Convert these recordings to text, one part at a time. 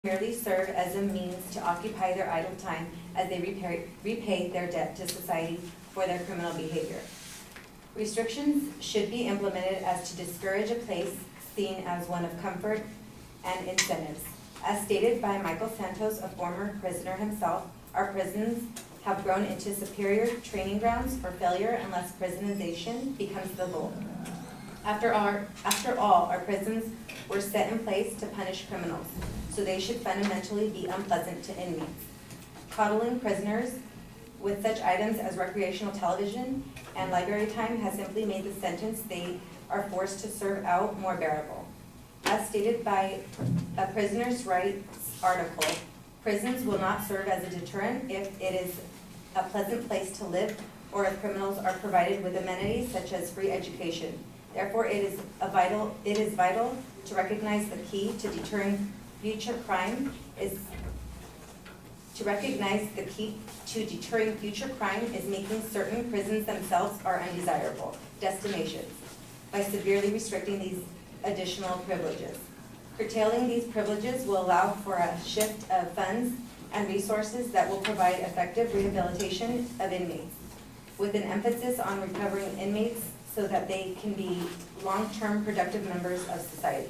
merely serve as a means to occupy their idle time as they repay their debt to society for their criminal behavior. Restrictions should be implemented as to discourage a place seen as one of comfort and incentives. As stated by Michael Santos, a former prisoner himself, our prisons have grown into superior training grounds for failure unless prisonization becomes the goal. After all, our prisons were set in place to punish criminals, so they should fundamentally be unpleasant to inmates. Coddling prisoners with such items as recreational television and library time has simply made the sentence they are forced to serve out more bearable. As stated by a Prisoner's Rights article, prisons will not serve as a deterrent if it is a pleasant place to live or if criminals are provided with amenities such as free education. Therefore, it is vital to recognize the key to deterring future crime is making certain prisons themselves are undesirable destinations by severely restricting these additional privileges. Curtailing these privileges will allow for a shift of funds and resources that will provide effective rehabilitation of inmates, with an emphasis on recovering inmates so that they can be long-term productive members of society.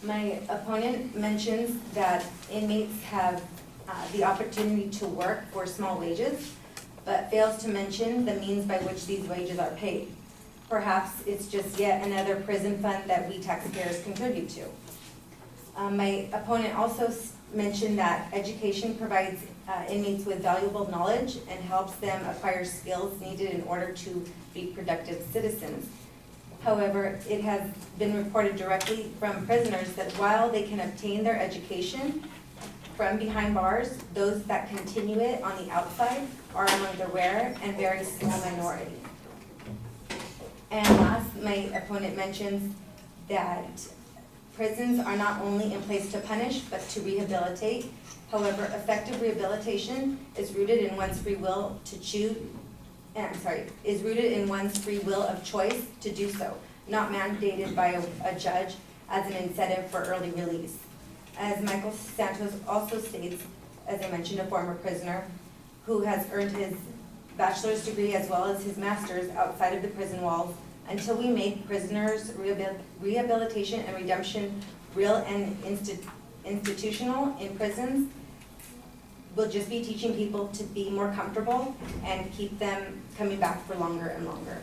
My opponent mentions that inmates have the opportunity to work for small wages, but fails to mention the means by which these wages are paid. Perhaps it's just yet another prison fund that we taxpayers contribute to. My opponent also mentioned that education provides inmates with valuable knowledge and helps them acquire skills needed in order to be productive citizens. However, it has been reported directly from prisoners that while they can obtain their education from behind bars, those that continue it on the outside are among the rare and very small minority. And last, my opponent mentions that prisons are not only in place to punish, but to rehabilitate. However, effective rehabilitation is rooted in one's free will of choice to do so, not mandated by a judge as an incentive for early release. As Michael Santos also states, as I mentioned, a former prisoner who has earned his bachelor's degree as well as his master's outside of the prison walls, until we make prisoners' rehabilitation and redemption real and institutional in prisons, we'll just be teaching people to be more comfortable and keep them coming back for longer and longer.